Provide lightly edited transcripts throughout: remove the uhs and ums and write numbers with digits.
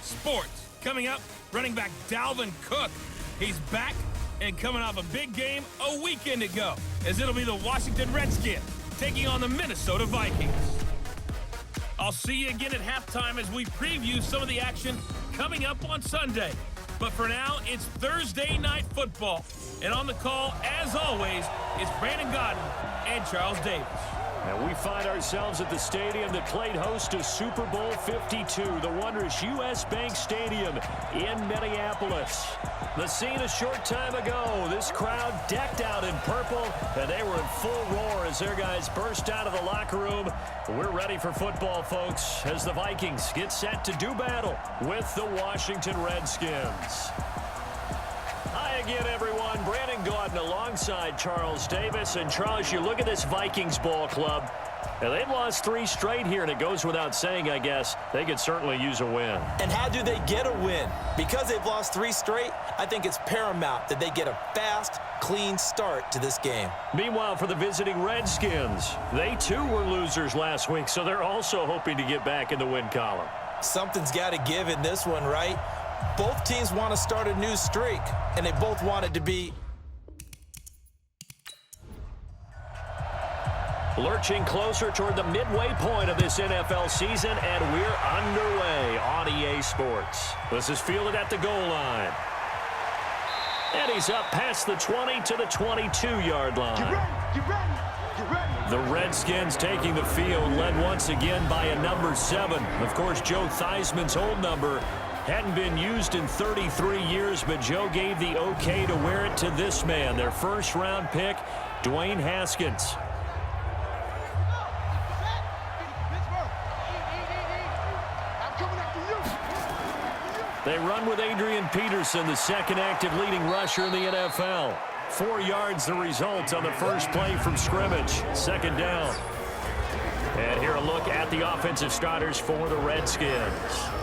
sports. Coming up, running back Dalvin Cook. He's back and coming off a big game a weekend ago, as it'll be the Washington Redskins taking on the Minnesota Vikings. I'll see you again at halftime as we preview some of the action coming up on Sunday. But for now, it's Thursday Night Football. And on the call, as always, is Brandon Godden and Charles Davis. And we find ourselves at the stadium that played host to Super Bowl 52, the wondrous U.S. Bank Stadium in Minneapolis. The scene a short time ago, this crowd decked out in purple, and they were in full roar as their guys burst out of the locker room. We're ready for football, folks, as the Vikings get set to do battle with the Washington Redskins. Hi again, everyone. Brandon Gaudin alongside Charles Davis. And Charles, you look at this Vikings ball club, and they've lost 3 straight here, and it goes without saying, I guess, they could certainly use a win. And how do they get a win? Because they've lost 3 straight, I think it's paramount that they get a fast, clean start to this game. Meanwhile, for the visiting Redskins, they too were losers last week, so they're also hoping to get back in the win column. Something's got to give in this one, right? Both teams want to start a new streak, and they both want it to be lurching closer toward the midway point of this NFL season, and we're underway on EA Sports. This is fielded at the goal line. And he's up past the 20 to the 22-yard line. Get ready, get ready, get ready. The Redskins taking the field, led once again by a number 7. Of course, Joe Theismann's old number hadn't been used in 33 years, but Joe gave the okay to wear it to this man, their first-round pick, Dwayne Haskins. They run with Adrian Peterson, the second active leading rusher in the NFL. 4 yards the result on the first play from scrimmage. Second down. And here a look at the offensive starters for the Redskins.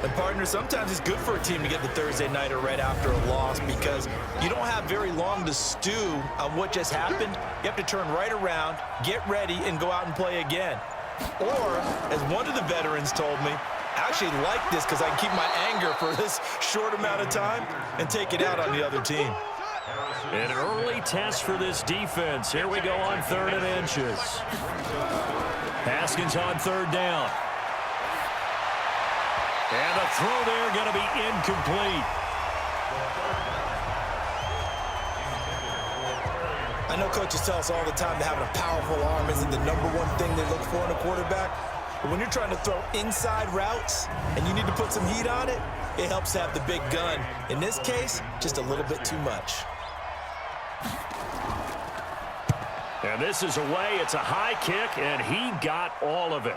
And, partner, sometimes it's good for a team to get the Thursday nighter right after a loss because you don't have very long to stew on what just happened. You have to turn right around, get ready, and go out and play again. Or, as one of the veterans told me, I actually like this because I can keep my anger for this short amount of time and take it out on the other team. An early test for this defense. Here we go on 3rd and inches. Haskins on 3rd down. And the throw there going to be incomplete. I know coaches tell us all the time that having a powerful arm isn't the #1 thing they look for in a quarterback. But when you're trying to throw inside routes and you need to put some heat on it, it helps to have the big gun. In this case, just a little bit too much. And this is away. It's a high kick, and he got all of it.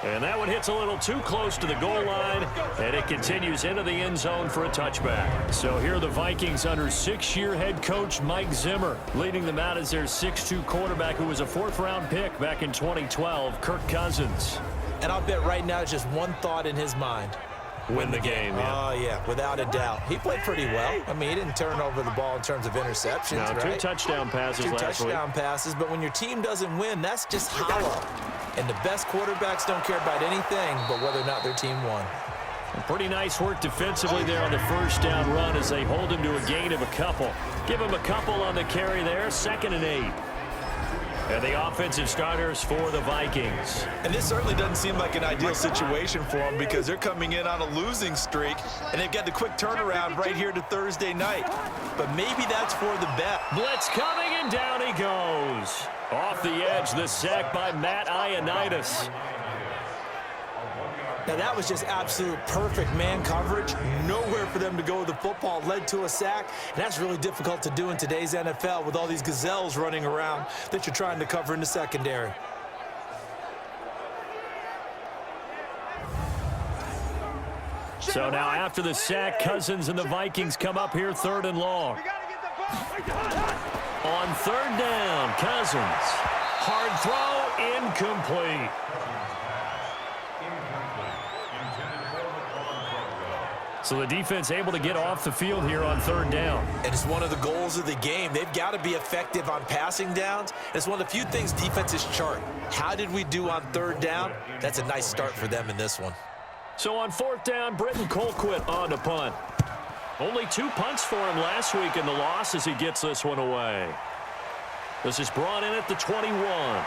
And that one hits a little too close to the goal line, and it continues into the end zone for a touchback. So here are the Vikings under 6-year head coach Mike Zimmer. Leading them out as their 6'2 quarterback who was a 4th-round pick back in 2012, Kirk Cousins. And I'll bet right now it's just one thought in his mind. Win the game, yeah. Oh, yeah, without a doubt. He played pretty well. I mean, he didn't turn over the ball in terms of interceptions, no, right? 2 touchdown passes last week. 2 touchdown passes, but when your team doesn't win, that's just hollow. And the best quarterbacks don't care about anything but whether or not their team won. Pretty nice work defensively there on the first down run as they hold him to a gain of a couple. Give him a couple on the carry there, 2nd and 8. And the offensive starters for the Vikings. And this certainly doesn't seem like an ideal situation for them because they're coming in on a losing streak, and they've got the quick turnaround right here to Thursday night. But maybe that's for the bet. Blitz coming, and down he goes. Off the edge, the sack by Matt Ioannidis. Now, that was just absolute perfect man coverage. Nowhere for them to go with the football. Led to a sack. And that's really difficult to do in today's NFL with all these gazelles running around that you're trying to cover in the secondary. So now after the sack, Cousins and the Vikings come up here 3rd and long. On 3rd down, Cousins. Hard throw, incomplete. So the defense able to get off the field here on 3rd down. And it's one of the goals of the game. They've got to be effective on passing downs. It's one of the few things defenses chart. How did we do on 3rd down? That's a nice start for them in this one. So on 4th down, Britton Colquitt on to punt. Only 2 punts for him last week in the loss as he gets this one away. This is brought in at the 21.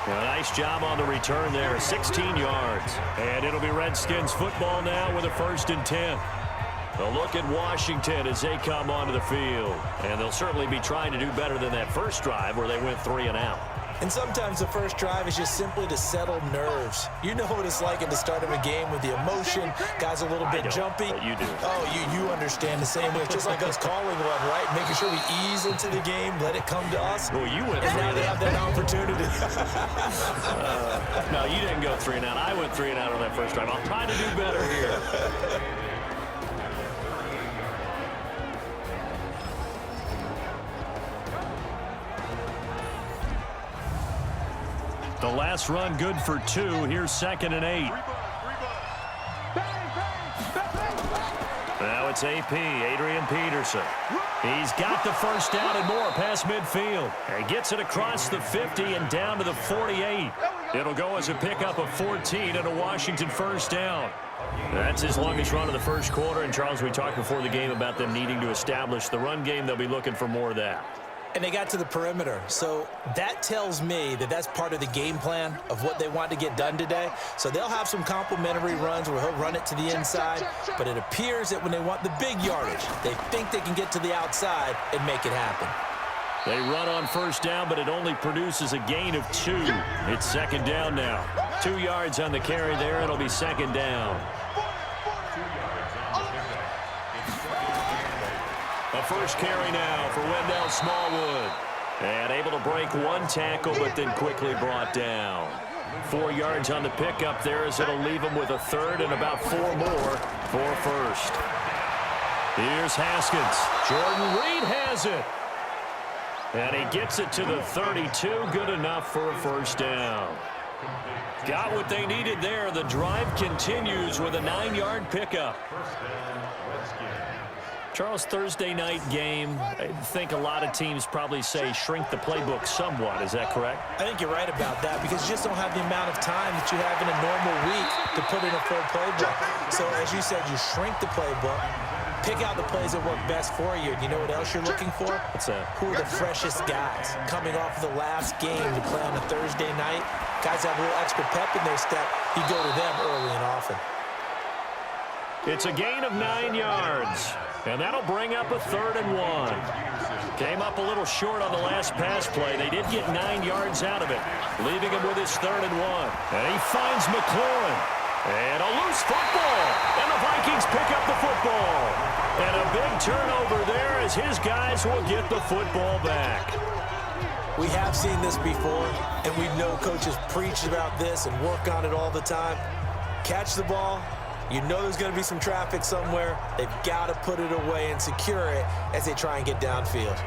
A nice job on the return there, 16 yards. And it'll be Redskins football now with a 1st and 10. A look at Washington as they come onto the field. And they'll certainly be trying to do better than that first drive where they went 3 and out. And sometimes the first drive is just simply to settle nerves. You know what it's like at the start of a game with the emotion. Guys a little bit jumpy. But you do. Oh, you understand the same way. It's just like us calling one, right? Making sure we ease into the game, let it come to us. Well, you went 3 and now they have that opportunity. No, you didn't go 3 and out. I went 3 and out on that first drive. I'll try to do better here. The last run good for 2. Here's 2nd and 8. Now it's AP, Adrian Peterson. He's got the first down and more past midfield. And gets it across the 50 and down to the 48. It'll go as a pickup of 14 and a Washington first down. That's his longest run of the first quarter. And, Charles, we talked before the game about them needing to establish the run game. They'll be looking for more of that. And they got to the perimeter. So that tells me that that's part of the game plan of what they want to get done today. So they'll have some complementary runs where he'll run it to the inside. But it appears that when they want the big yardage, they think they can get to the outside and make it happen. They run on first down, but it only produces a gain of 2. It's 2nd down now. 2 yards on the carry there. It'll be 2nd down. A first carry now for Wendell Smallwood. And able to break 1 tackle, but then quickly brought down. 4 yards on the pickup there as it'll leave him with a 3rd and about 4 more for 1st. Here's Haskins. Jordan Reed has it. And he gets it to the 32. Good enough for a first down. Got what they needed there. The drive continues with a 9-yard pickup. Charles, Thursday night game, I think a lot of teams probably say shrink the playbook somewhat. Is that correct? I think you're right about that because you just don't have the amount of time that you have in a normal week to put in a full playbook. So, as you said, you shrink the playbook, pick out the plays that work best for you. And you know what else you're looking for? What's that? Who are the freshest guys coming off of the last game to play on a Thursday night? Guys have a little extra pep in their step. You go to them early and often. It's a gain of 9 yards. And that'll bring up a 3rd and 1. Came up a little short on the last pass play. They did get 9 yards out of it, leaving him with his 3rd and 1. And he finds McLaurin. And a loose football. And the Vikings pick up the football. And a big turnover there as his guys will get the football back. We have seen this before, and we know coaches preach about this and work on it all the time. Catch the ball. You know there's going to be some traffic somewhere. They've got to put it away and secure it as they try and get downfield.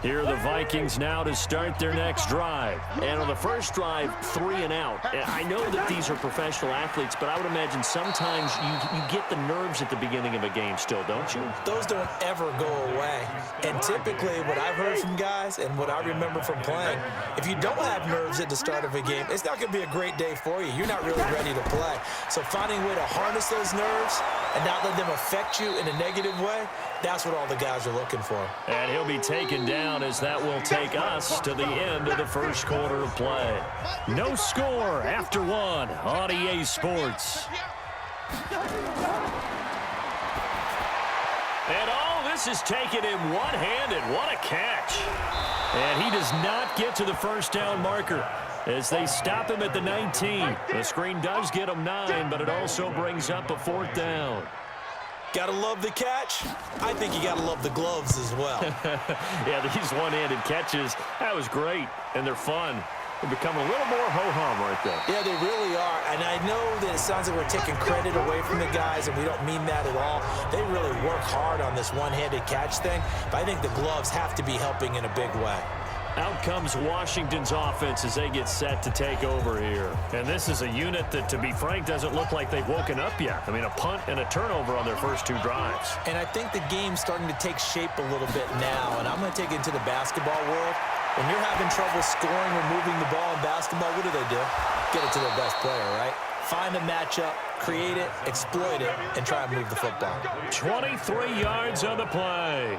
Here are the Vikings now to start their next drive. And on the first drive, 3 and out. I know that these are professional athletes, but I would imagine sometimes you get the nerves at the beginning of a game still, don't you? Those don't ever go away. And typically what I've heard from guys and what I remember from playing, if you don't have nerves at the start of a game, it's not going to be a great day for you. You're not really ready to play. So finding a way to harness those nerves and not let them affect you in a negative way, that's what all the guys are looking for. And he'll be taken down as that will take us to the end of the first quarter of play. No score after 1 on EA Sports. And this is taken in one-handed. What a catch. And he does not get to the first down marker as they stop him at the 19. The screen does get him 9, but it also brings up a 4th down. Gotta love the catch. I think you gotta love the gloves as well. Yeah, these one-handed catches, that was great, and they're fun. They become a little more ho-hum right there. Yeah, they really are, and I know that it sounds like we're taking credit away from the guys, and we don't mean that at all. They really work hard on this one-handed catch thing, but I think the gloves have to be helping in a big way. Out comes Washington's offense as they get set to take over here. And this is a unit that, to be frank, doesn't look like they've woken up yet. I mean, a punt and a turnover on their first 2 drives. And I think the game's starting to take shape a little bit now, and I'm going to take it into the basketball world. When you're having trouble scoring or moving the ball in basketball, what do? Get it to their best player, right? Find a matchup, create it, exploit it, and try and move the football. 23 yards on the play.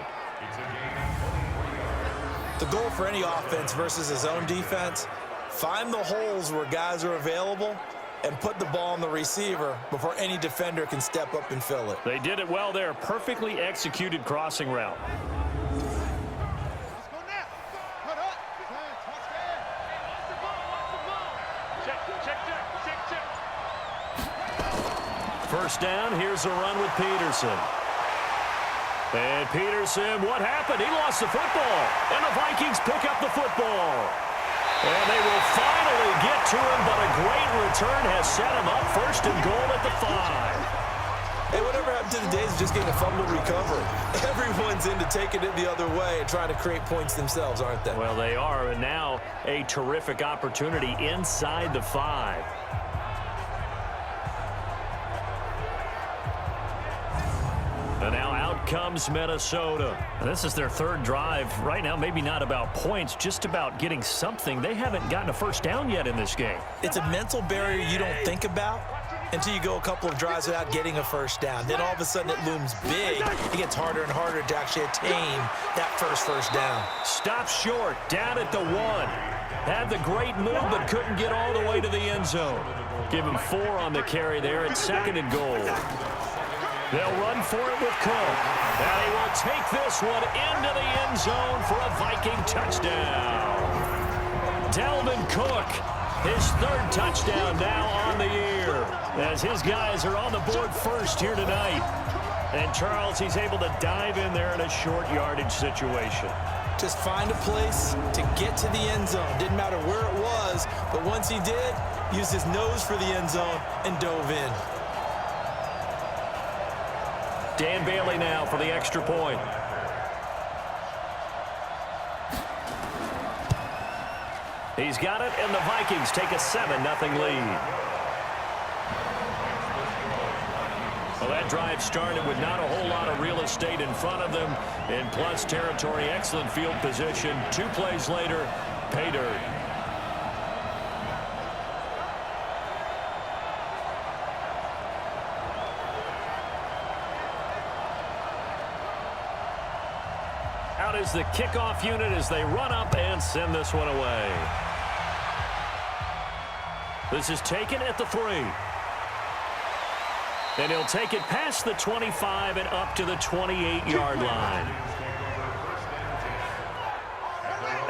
The goal for any offense versus his own defense, find the holes where guys are available and put the ball on the receiver before any defender can step up and fill it. They did it well there. Perfectly executed crossing route. First down, here's a run with Peterson. And Peterson, what happened? He lost the football. And the Vikings pick up the football. And they will finally get to him, but a great return has set him up first and goal at the 5. Hey, whatever happened to the days of just getting a fumble recovery? Everyone's into taking it the other way and trying to create points themselves, aren't they? Well, they are, and now a terrific opportunity inside the 5. And now out comes Minnesota. And this is their 3rd drive. Right now, maybe not about points, just about getting something. They haven't gotten a first down yet in this game. It's a mental barrier you don't think about until you go a couple of drives without getting a first down. Then all of a sudden it looms big. It gets harder and harder to actually attain that first down. Stop short, down at the 1. Had the great move, but couldn't get all the way to the end zone. Give him 4 on the carry there at 2nd and goal. They'll run for it with Cook. And he will take this one into the end zone for a Viking touchdown. Dalvin Cook, his 3rd touchdown now on the year, as his guys are on the board first here tonight. And Charles, he's able to dive in there in a short yardage situation. Just find a place to get to the end zone. Didn't matter where it was, but once he did, used his nose for the end zone and dove in. Dan Bailey now for the extra point. He's got it, and the Vikings take a 7-0 lead. Well, that drive started with not a whole lot of real estate in front of them. In plus territory, excellent field position. 2 plays later, pay dirt. Out is the kickoff unit as they run up and send this one away. This is taken at the 3. And he'll take it past the 25 and up to the 28-yard line.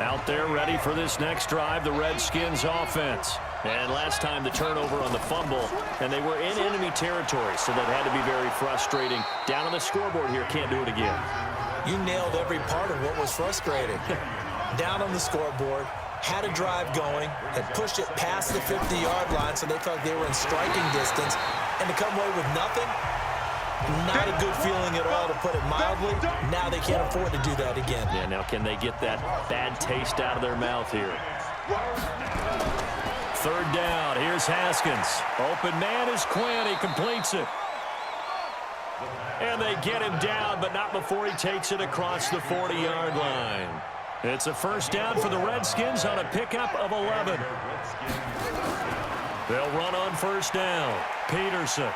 Out there ready for this next drive, the Redskins offense. And last time the turnover on the fumble, and they were in enemy territory, so that had to be very frustrating. Down on the scoreboard here, can't do it again. You nailed every part of what was frustrating. Down on the scoreboard, had a drive going, had pushed it past the 50-yard line so they felt they were in striking distance, and to come away with nothing, not a good feeling at all, to put it mildly. Now they can't afford to do that again. Yeah, now can they get that bad taste out of their mouth here? 3rd down, here's Haskins. Open man is Quinn, he completes it. And they get him down, but not before he takes it across the 40-yard line. It's a first down for the Redskins on a pickup of 11. They'll run on first down. Peterson.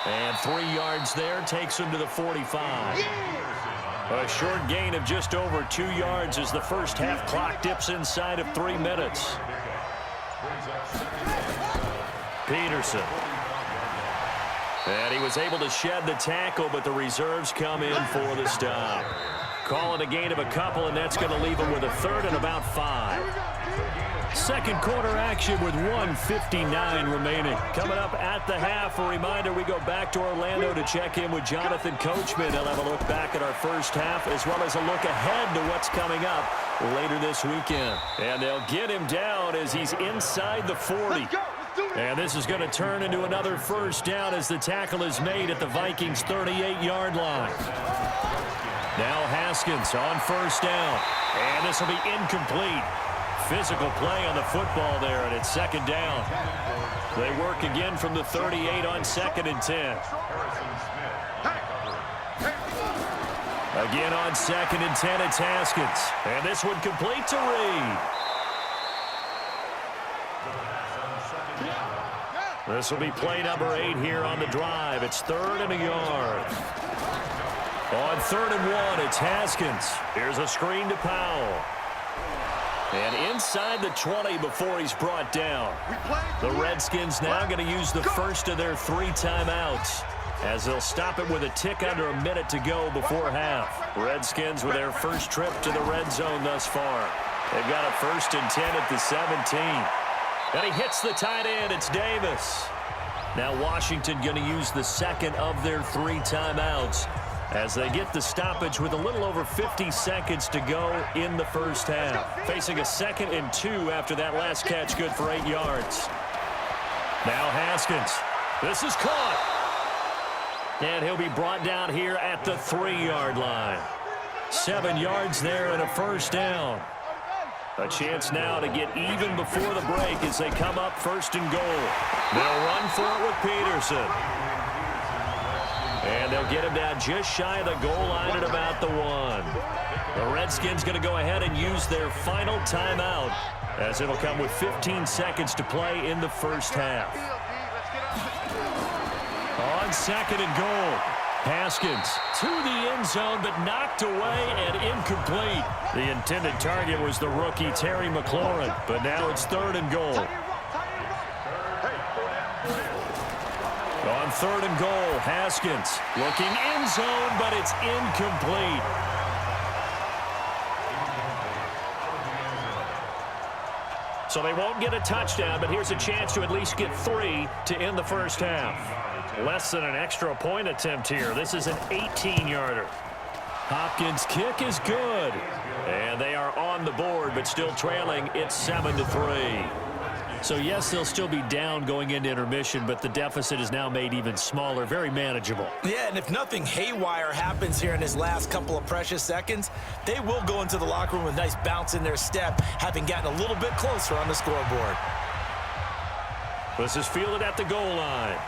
And 3 yards there takes him to the 45. A short gain of just over 2 yards as the first half clock dips inside of 3 minutes. Peterson. And he was able to shed the tackle, but the reserves come in for the stop. Call it a gain of a couple, and that's going to leave him with a 3rd and about 5. Second quarter action with 1:59 remaining. Coming up at the half, a reminder, we go back to Orlando to check in with Jonathan Coachman. He'll have a look back at our first half, as well as a look ahead to what's coming up later this weekend. And they'll get him down as he's inside the 40. And this is going to turn into another first down as the tackle is made at the Vikings' 38-yard line. Now Haskins on first down. And this will be incomplete. Physical play on the football there, and it's second down. They work again from the 38 on 2nd and 10. Again on 2nd and 10, it's Haskins. And this one complete to Reed. This will be play number 8 here on the drive. It's 3rd and a yard. On 3rd and 1, it's Haskins. Here's a screen to Powell. And inside the 20 before he's brought down. The Redskins now going to use the first of their 3 timeouts, as they'll stop it with a tick under a minute to go before half. Redskins with their first trip to the red zone thus far. They've got a 1st and 10 at the 17. And he hits the tight end. It's Davis. Now Washington going to use the second of their 3 timeouts as they get the stoppage with a little over 50 seconds to go in the first half. Facing a 2nd and 2 after that last catch, good for 8 yards. Now Haskins. This is caught. And he'll be brought down here at the 3-yard line. 7 yards there and a first down. A chance now to get even before the break as they come up 1st and goal. They'll run for it with Peterson. And they'll get him down just shy of the goal line at about the 1. The Redskins going to go ahead and use their final timeout, as it'll come with 15 seconds to play in the first half. On 2nd and goal, Haskins to the end zone, but knocked away and incomplete. The intended target was the rookie Terry McLaurin, but now it's 3rd and goal. On 3rd and goal, Haskins looking end zone, but it's incomplete. So they won't get a touchdown, but here's a chance to at least get 3 to end the first half. Less than an extra point attempt here. This is an 18-yarder. Hopkins' kick is good. And they are on the board, but still trailing. It's 7-3. So, yes, they'll still be down going into intermission, but the deficit is now made even smaller, very manageable. Yeah, and if nothing haywire happens here in his last couple of precious seconds, they will go into the locker room with a nice bounce in their step, having gotten a little bit closer on the scoreboard. This is fielded at the goal line.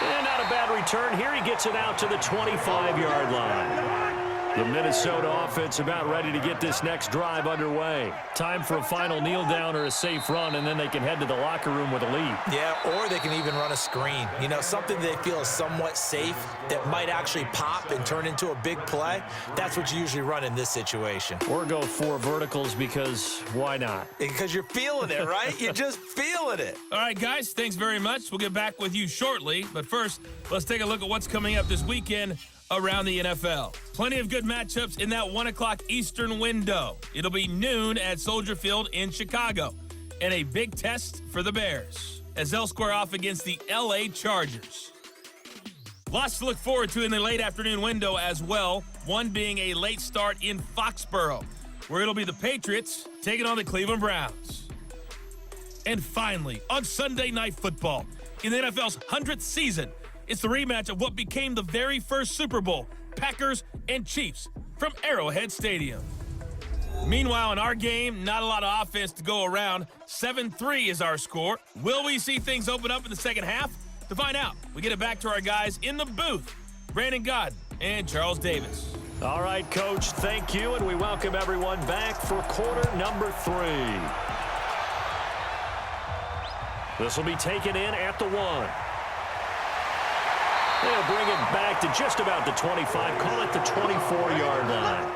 And not a bad return here. He gets it out to the 25-yard line. The Minnesota offense about ready to get this next drive underway. Time for a final kneel down or a safe run, and then they can head to the locker room with a lead. Yeah, or they can even run a screen. You know, something they feel is somewhat safe that might actually pop and turn into a big play. That's what you usually run in this situation. Or go 4 verticals, because why not? Because you're feeling it, right? You're just feeling it. All right, guys, thanks very much. We'll get back with you shortly. But first, let's take a look at what's coming up this weekend around the NFL. Plenty of good matchups in that 1 o'clock Eastern window. It'll be noon at Soldier Field in Chicago. And a big test for the Bears, as they'll square off against the LA Chargers. Lots to look forward to in the late afternoon window as well, one being a late start in Foxborough, where it'll be the Patriots taking on the Cleveland Browns. And finally, on Sunday Night Football, in the NFL's 100th season, it's the rematch of what became the very first Super Bowl, Packers and Chiefs, from Arrowhead Stadium. Meanwhile, in our game, not a lot of offense to go around. 7-3 is our score. Will we see things open up in the second half? To find out, we get it back to our guys in the booth, Brandon Godden and Charles Davis. All right, Coach, thank you, and we welcome everyone back for quarter number 3. This will be taken in at the 1. They'll bring it back to just about the 25, call it the 24-yard line.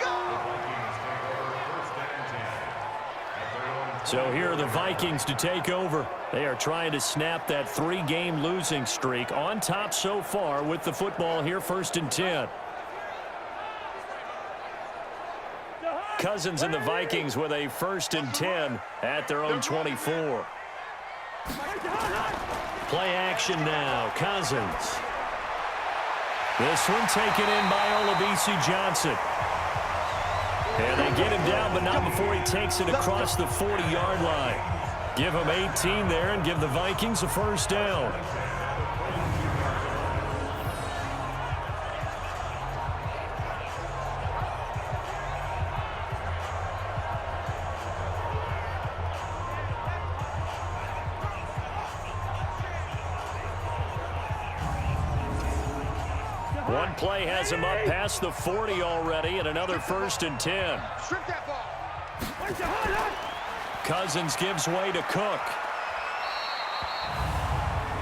So here are the Vikings to take over. They are trying to snap that 3-game losing streak, on top so far with the football here, 1st and 10. Cousins and the Vikings with a 1st and 10 at their own 24. Play action now, Cousins. This one taken in by Olabisi Johnson. And they get him down, but not before he takes it across the 40-yard line. Give him 18 there and give the Vikings a 1st down. One play has him up past the 40 already, and another 1st and 10. Strip that ball. Cousins gives way to Cook.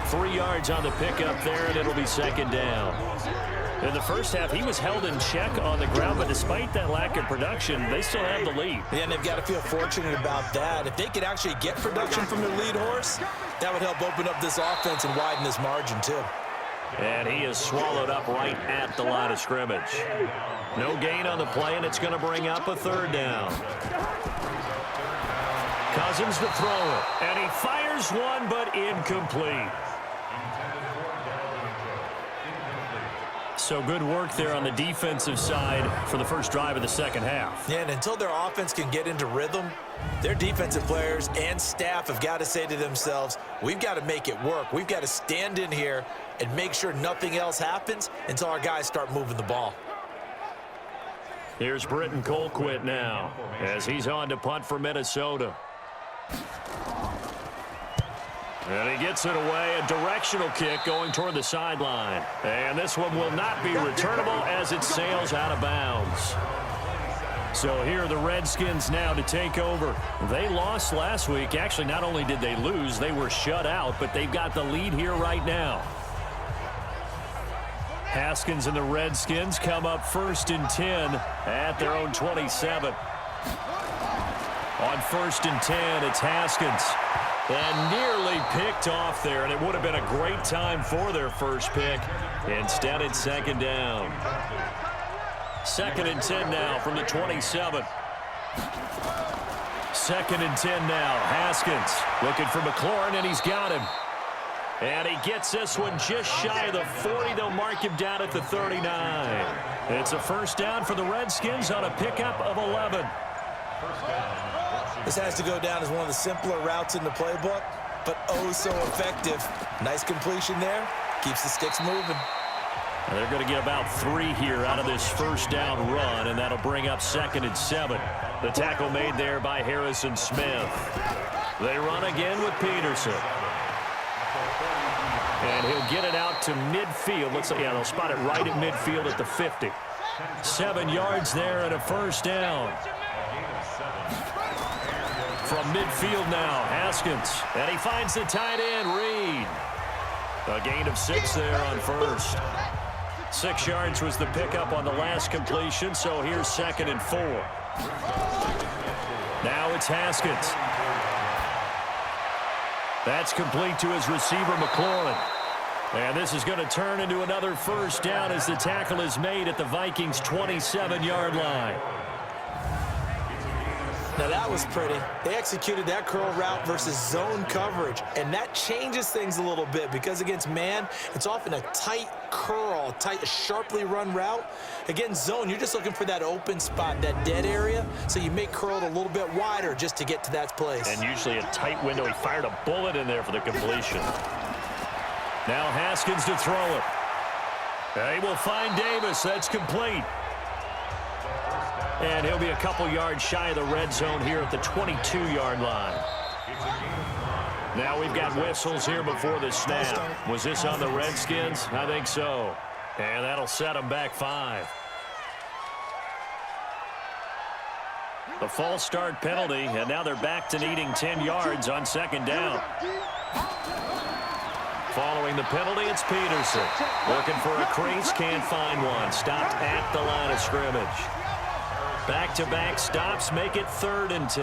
3 yards on the pickup there, and it'll be 2nd down. In the first half, he was held in check on the ground, but despite that lack of production, they still have the lead. Yeah, and they've got to feel fortunate about that. If they could actually get production from their lead horse, that would help open up this offense and widen this margin, too. And he is swallowed up right at the line of scrimmage. No gain on the play, and it's going to bring up a 3rd down. Cousins to throw it, and he fires one, but incomplete. So good work there on the defensive side for the first drive of the second half. Yeah, and until their offense can get into rhythm, their defensive players and staff have got to say to themselves, we've got to make it work. We've got to stand in here and make sure nothing else happens until our guys start moving the ball. Here's Britton Colquitt now as he's on to punt for Minnesota. And he gets it away, a directional kick going toward the sideline. And this one will not be returnable as it sails out of bounds. So here are the Redskins now to take over. They lost last week. Actually, not only did they lose, they were shut out, but they've got the lead here right now. Haskins and the Redskins come up 1st and 10 at their own 27. On 1st and 10, it's Haskins. And nearly picked off there, and it would have been a great time for their first pick. Instead, it's 2nd down. 2nd and 10 now from the 27. 2nd and 10 now. Haskins looking for McLaurin, and he's got him. And he gets this one just shy of the 40. They'll mark him down at the 39. It's a 1st down for the Redskins on a pickup of 11. This has to go down as one of the simpler routes in the playbook, but oh so effective. Nice completion there. Keeps the sticks moving. And they're going to get about 3 here out of this 1st down run, and that'll bring up 2nd and 7. The tackle made there by Harrison Smith. They run again with Peterson. And he'll get it out to midfield. Looks like, yeah, they'll spot it right at midfield at the 50. 7 yards there and a 1st down. From midfield now, Haskins. And he finds the tight end, Reed. A gain of 6 there on 1st. 6 yards was the pickup on the last completion, so here's 2nd and 4. Now it's Haskins. That's complete to his receiver, McLaurin. And this is going to turn into another 1st down as the tackle is made at the Vikings' 27-yard line. Now that was pretty. They executed that curl route versus zone coverage, and that changes things a little bit because against man, it's often a tight curl, a sharply run route. Against zone, you're just looking for that open spot, that dead area, so you make curl it a little bit wider just to get to that place. And usually a tight window. He fired a bullet in there for the completion. Now Haskins to throw it. They will find Davis. That's complete. And he'll be a couple yards shy of the red zone here at the 22-yard line. Now we've got whistles here before the snap. Was this on the Redskins? I think so. And that'll set them back 5. The false start penalty, and now they're back to needing 10 yards on 2nd down. Following the penalty, it's Peterson. Looking for a crease, can't find one. Stopped at the line of scrimmage. Back-to-back stops make it 3rd and 10.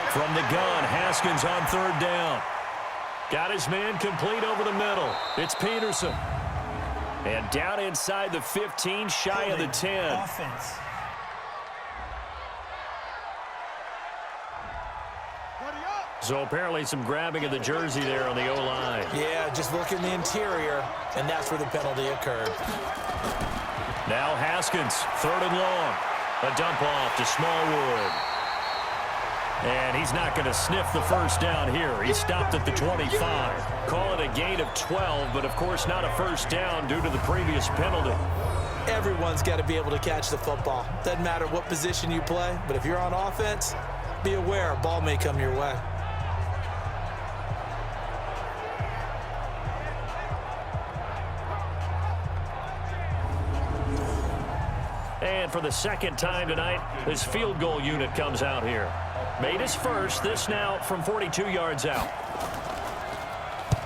From the gun, Haskins on 3rd down. Got his man complete over the middle. It's Peterson. And down inside the 15, shy of the 10. Offense. So apparently some grabbing of the jersey there on the O-line. Yeah, just look in the interior, and that's where the penalty occurred. Now Haskins, 3rd and long. A dump off to Smallwood. And he's not going to sniff the 1st down here. He stopped at the 25. Call it a gain of 12, but of course not a 1st down due to the previous penalty. Everyone's got to be able to catch the football. Doesn't matter what position you play, but if you're on offense, be aware a ball may come your way. for the second time tonight. His field goal unit comes out here. Made his first. This now from 42 yards out.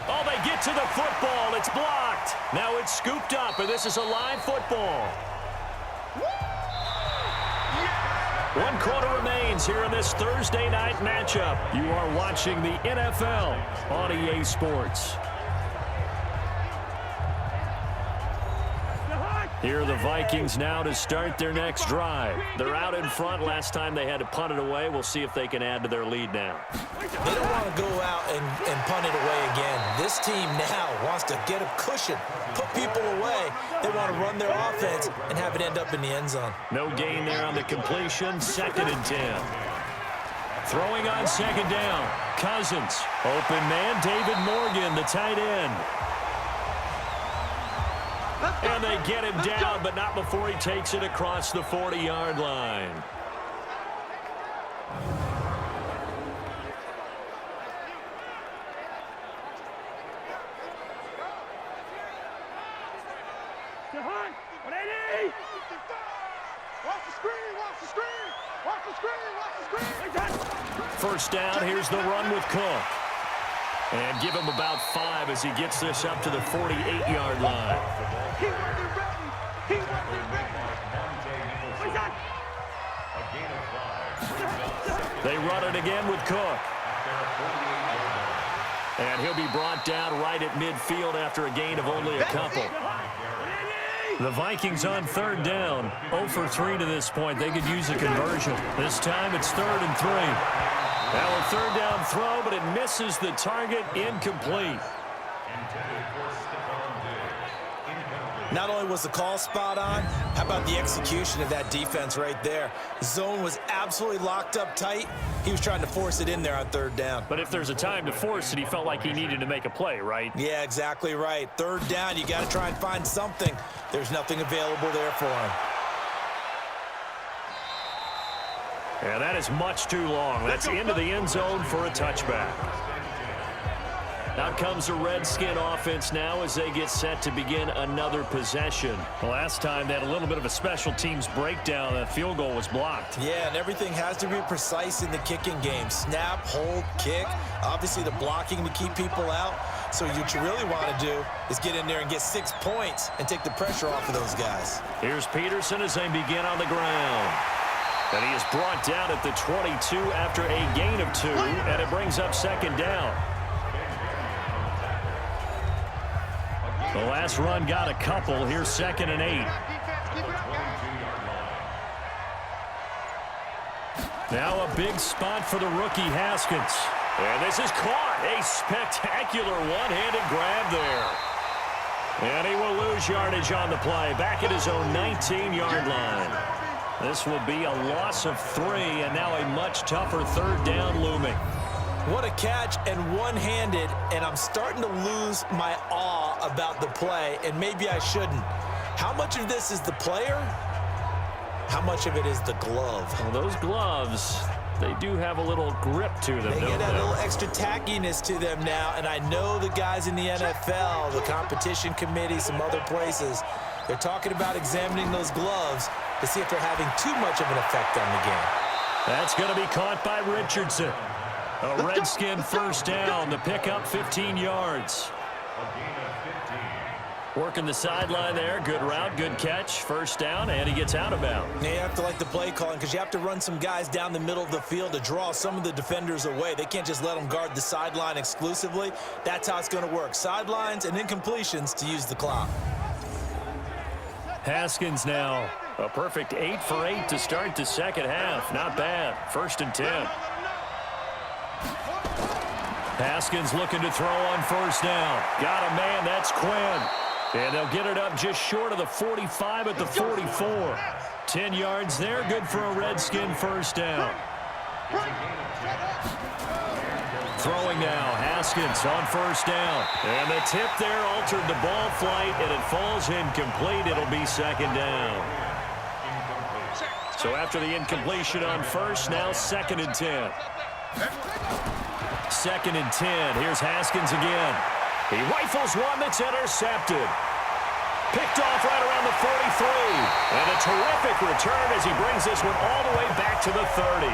Oh, they get to the football. It's blocked. Now it's scooped up, and this is a live football. 1 quarter remains here in this Thursday night matchup. You are watching the NFL on EA Sports. Here are the Vikings now to start their next drive. They're out in front. Last time they had to punt it away. We'll see if they can add to their lead now. They don't want to go out and punt it away again. This team now wants to get a cushion, put people away. They want to run their offense and have it end up in the end zone. No gain there on the completion. 2nd and 10. Throwing on 2nd down. Cousins. Open man, David Morgan, the tight end. And they get him down, but not before he takes it across the 40-yard line. First down, here's the run with Cook. And give him about 5 as he gets this up to the 48-yard line. He wasn't ready. He wasn't ready. They run it again with Cook. And he'll be brought down right at midfield after a gain of only a couple. The Vikings on 3rd down. 0 for 3 to this point. They could use a conversion. This time it's 3rd and 3. Now a 3rd down throw, but it misses the target. Incomplete. Not only was the call spot on, how about the execution of that defense right there? Zone was absolutely locked up tight. He was trying to force it in there on 3rd down. But if there's a time to force it, he felt like he needed to make a play, right? Yeah, exactly right. 3rd down, you got to try and find something. There's nothing available there for him. Yeah, that is much too long. That's into the end zone for a touchback. Out comes the Redskin offense now as they get set to begin another possession. Well, last time they had a little bit of a special teams breakdown. That field goal was blocked. Yeah, and everything has to be precise in the kicking game. Snap, hold, kick. Obviously the blocking to keep people out. So what you really want to do is get in there and get 6 points and take the pressure off of those guys. Here's Peterson as they begin on the ground. And he is brought down at the 22 after a gain of 2, and it brings up 2nd down. The last run got a couple. Here's 2nd and 8. Now a big spot for the rookie Haskins. And this is caught. A spectacular one-handed grab there. And he will lose yardage on the play. Back at his own 19-yard line. This will be a loss of 3, and now a much tougher 3rd down looming. What a catch, and one-handed, and I'm starting to lose my awe about the play, and maybe I shouldn't. How much of this is the player? How much of it is the glove? Well, those gloves, they do have a little grip to them, They don't get a they? little extra tackiness to them now, and I know the guys in the NFL, the competition committee, some other places, they're talking about examining those gloves to see if they're having too much of an effect on the game. That's going to be caught by Richardson. A Redskin first down. The pickup 15 yards. Working the sideline there. Good route, good catch. First down, and he gets out of bounds. Yeah, you have to like the play calling because you have to run some guys down the middle of the field to draw some of the defenders away. They can't just let them guard the sideline exclusively. That's how it's going to work. Sidelines and incompletions to use the clock. Haskins now. A perfect 8 for 8 to start the second half. Not bad. 1st and 10. Haskins looking to throw on 1st down. Got a man. That's Quinn. And they'll get it up just short of the 45 at the 44. 10 yards there. Good for a Redskin first down. Throwing now. Haskins on 1st down. And the tip there altered the ball flight, and it falls incomplete. It'll be 2nd down. So after the incompletion on 1st, now 2nd and 10. 2nd and 10. Here's Haskins again. He rifles one that's intercepted. Picked off right around the 43. And a terrific return as he brings this one all the way back to the 30.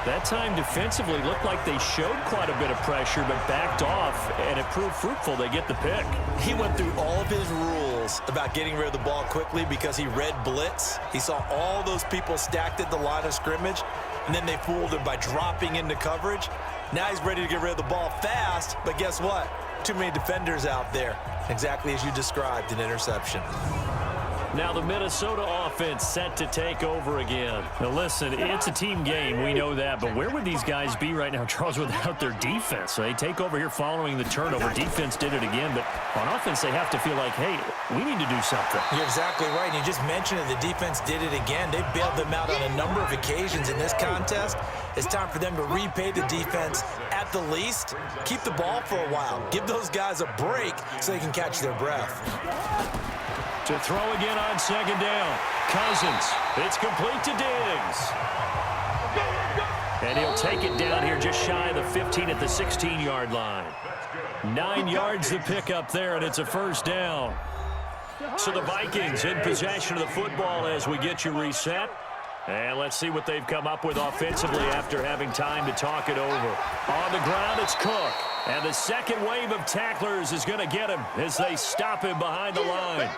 That time defensively looked like they showed quite a bit of pressure but backed off, and it proved fruitful. They get the pick. He went through all of his rules about getting rid of the ball quickly because he read blitz. He saw all those people stacked at the line of scrimmage, and then they fooled him by dropping into coverage. Now he's ready to get rid of the ball fast, but guess what? Too many defenders out there. Exactly as you described, an interception. Now the Minnesota offense set to take over again. Now listen, it's a team game. We know that. But where would these guys be right now, Charles, without their defense? So they take over here following the turnover. Defense did it again. But on offense, they have to feel like, hey, we need to do something. You're exactly right. And you just mentioned it. The defense did it again. They bailed them out on a number of occasions in this contest. It's time for them to repay the defense at the least. Keep the ball for a while. Give those guys a break so they can catch their breath. To throw again on second down. Cousins. It's complete to Diggs. And he'll take it down here just shy of the 15 at the 16-yard line. 9 yards to pick up there, and it's a first down. So the Vikings in possession of the football as we get you reset. And let's see what they've come up with offensively after having time to talk it over. On the ground, it's Cook. And the second wave of tacklers is going to get him as they stop him behind the line.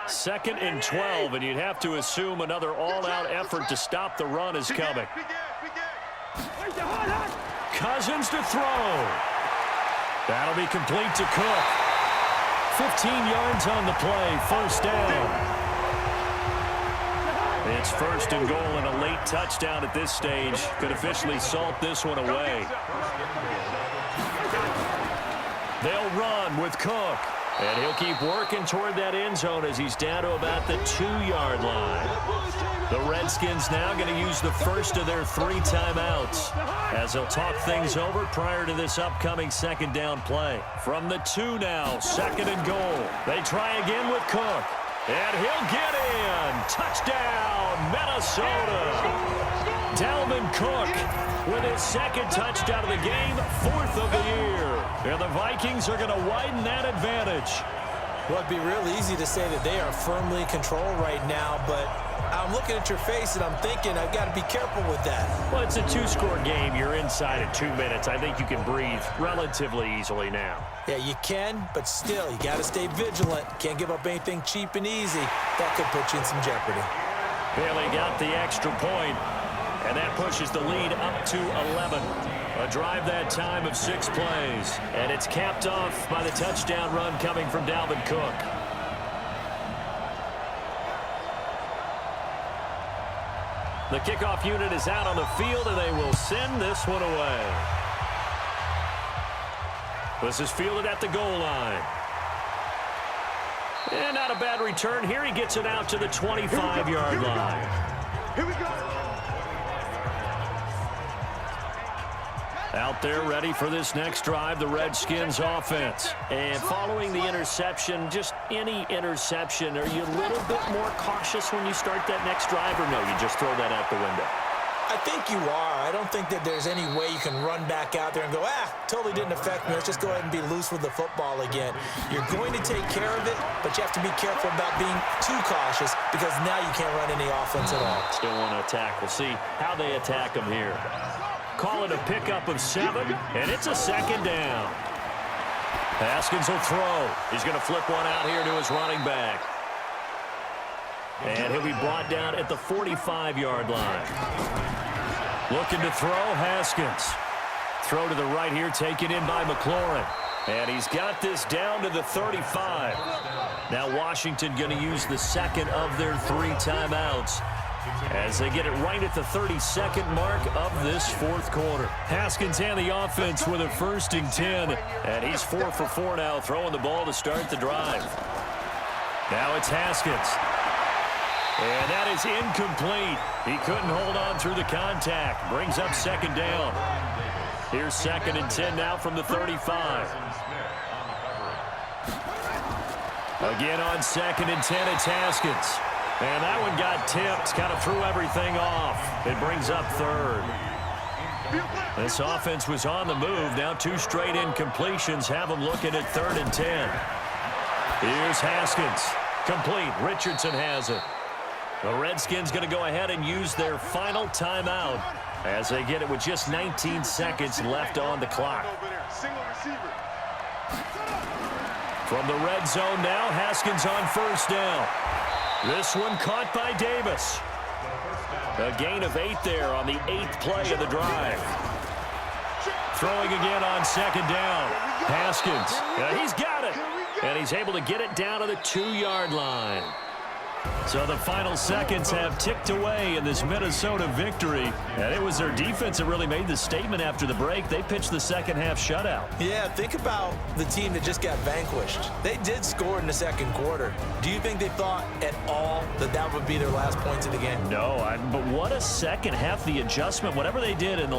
Second and 12, and you'd have to assume another all-out effort to stop the run is coming. Cousins to throw. That'll be complete to Cook. 15 yards on the play, first down. It's first and goal and a late touchdown at this stage. Could officially salt this one away. They'll run with Cook. And he'll keep working toward that end zone as he's down to about the 2-yard line. The Redskins now going to use the first of their 3 timeouts as they'll talk things over prior to this upcoming second down play. From the 2 now, second and goal. They try again with Cook. And he'll get in. Touchdown, Minnesota. Dalvin Cook with his second touchdown of the game, 4th of the year. And the Vikings are going to widen that advantage. Well, it'd be real easy to say that they are firmly in control right now, but I'm looking at your face and I'm thinking I've got to be careful with that. Well, it's a 2-score game. You're inside in 2 minutes. I think you can breathe relatively easily now. Yeah, you can, but still, you got to stay vigilant. Can't give up anything cheap and easy. That could put you in some jeopardy. Bailey got the extra point, and that pushes the lead up to 11. A drive that time of 6 plays. And it's capped off by the touchdown run coming from Dalvin Cook. The kickoff unit is out on the field, and they will send this one away. This is fielded at the goal line. And not a bad return here. He gets it out to the 25-yard line. Here we go. Out there ready for this next drive, the Redskins offense. And following the interception, just any interception, are you a little bit more cautious when you start that next drive, or no, you just throw that out the window? I think you are. I don't think that there's any way you can run back out there and go, totally didn't affect me. Let's just go ahead and be loose with the football again. You're going to take care of it, but you have to be careful about being too cautious because now you can't run any offense at all. Still want to attack. We'll see how they attack them here. Call it a pickup of 7, and it's a second down. Haskins will throw. He's going to flip one out here to his running back. And he'll be brought down at the 45-yard line. Looking to throw, Haskins. Throw to the right here, taken in by McLaurin. And he's got this down to the 35. Now Washington going to use the second of their 3 timeouts as they get it right at the 32nd mark of this 4th quarter. Haskins and the offense with a 1st and 10. And he's 4 for 4 now, throwing the ball to start the drive. Now it's Haskins. And that is incomplete. He couldn't hold on through the contact. Brings up second down. Here's 2nd and 10 now from the 35. Again on 2nd and 10, it's Haskins. And that one got tipped, kind of threw everything off. It brings up 3rd. This offense was on the move. Now 2 straight incompletions have them looking at 3rd and 10. Here's Haskins. Complete. Richardson has it. The Redskins going to go ahead and use their final timeout as they get it with just 19 seconds left on the clock. From the red zone now, Haskins on 1st down. This one caught by Davis. A gain of 8 there on the 8th play of the drive. Throwing again on 2nd down. Haskins. He's got it. And he's able to get it down to the 2-yard line. So the final seconds have ticked away in this Minnesota victory. And it was their defense that really made the statement after the break. They pitched the second-half shutout. Yeah, think about the team that just got vanquished. They did score in the 2nd quarter. Do you think they thought at all that that would be their last points of the game? No, but what a second half, the adjustment, whatever they did in the